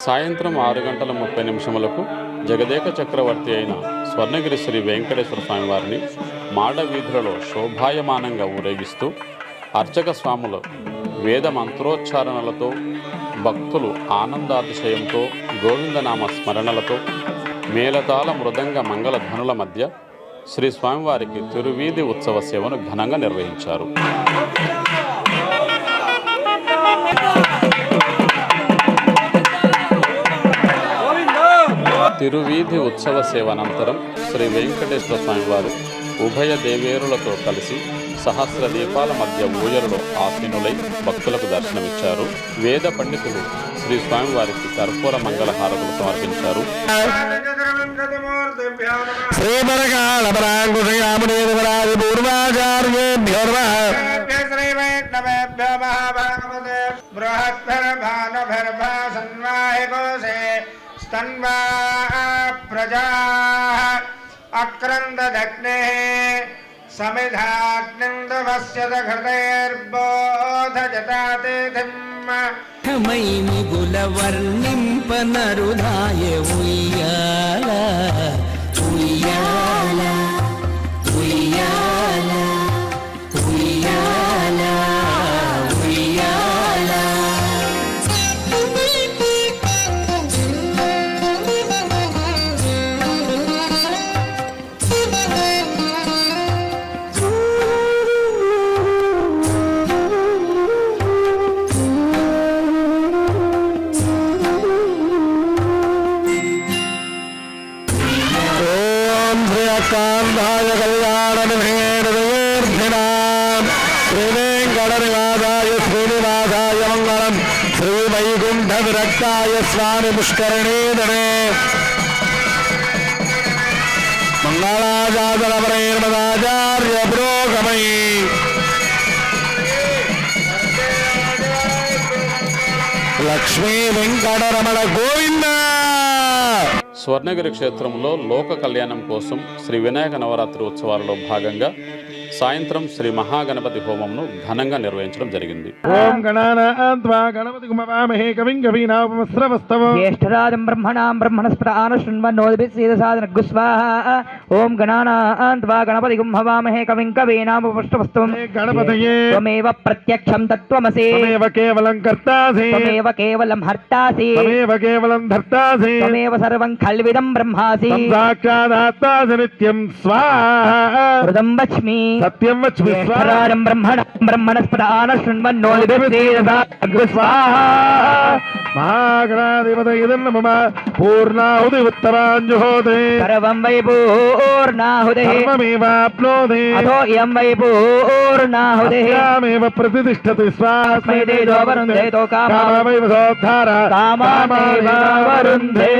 సాయంత్రం 6:30 జగదేక చక్రవర్తి అయిన స్వర్ణగిరి శ్రీ వెంకటేశ్వర స్వామివారిని మాడ వీధులలో శోభాయమానంగా ఊరేగిస్తూ అర్చక స్వాములు వేద మంత్రోచ్చారణలతో, భక్తులు ఆనందాతిశయంతో, గోవిందనామ స్మరణలతో, మేళతాళ మృదంగ మంగళ ధ్వనుల మధ్య శ్రీ స్వామివారికి తిరువీధి ఉత్సవ సేవను ఘనంగా నిర్వహించారు. తిరువీధి ఉత్సవ సేవ అనంతరం శ్రీ వెంకటేశ్వర స్వామివారు ఉభయ దేవేరులతో కలిసి సహస్ర దీపాల మధ్య ఊయలలో ఆసీనులై భక్తులకు దర్శనమిచ్చారు. వేద పండితులు శ్రీ స్వామివారికి కర్పూర మంగళ హారతులు సమర్పించారు. అక్రందగ్నే సమిధాగ్నిందవస్యదఘృతైర్బోధజతాతిథిం ముగుల వర్ణింపనరుధాయ ఉయ్యాల ఉయ్యాల ఉయ్యాల ఉయ్యాల ఉయ్యాల. కాంధాయ కళ్యాణ శ్రీవేంకటనివాసాయ శ్రీనివాసాయ మంగళం. శ్రీ వైకుంఠ విరక్తాయ స్వామి పుష్కరిణీధరే మంగళాచార్య పురోగమై. లక్ష్మీ వెంకటరమణ గోవింద. స్వర్ణగిరి క్షేత్రంలో లోక కళ్యాణం కోసం శ్రీ వినాయక నవరాత్రి ఉత్సవాలలో భాగంగా సాయంత్రం శ్రీ మహాగణపతి హోమంను ఘనంగా నిర్వహించడం జరిగింది. ఓం గణానాన్త్వా గణపతిం హవామహే కవిం కవీనామస్రవస్తవం జ్యేష్ఠరాజం బ్రహ్మణాం బ్రహ్మణస్పద ఆనశృణ్వన్నోదిభిస్సీదసాదనగ్గు స్వాహా. ఓం గణానాన్త్వా గణపతిం హవామహే కవిం కవీనామపుష్పవస్తం. గణపతయే త్వమేవ ప్రత్యక్షం తత్వమసి. త్వమేవ కేవలం కర్తాసి. త్వమేవ కేవలం హర్తాసి. త్వమేవ కేవలం ధర్తాసి. త్వమేవ సర్వం ఖల్విదం బ్రహ్మాసి. సాక్షాదాత్మాసి నిత్యం స్వాహా. హృదం వచ్మి సత్యం వచ్మి స్వాహా. బ్రహ్మణస్పద ఆనశృణ్వన్నోదిభిస్సీదసాదనగ్గు స్వాహా. మహాగణాధిపతయే నమః. పూర్ణాహుతి ఉత్తరాంజుహోతి. సర్వం వై పూర్ణాహుతిః. సర్వమేవాప్నోతి. అథో ఇయం వై పూర్ణాహుతిః. అస్యామేవ ప్రతిష్ఠతి స్వాహా. స్మైదేదో వరుంధేతో కామమైవ సోద్ధార కామామేవ వరుంధే.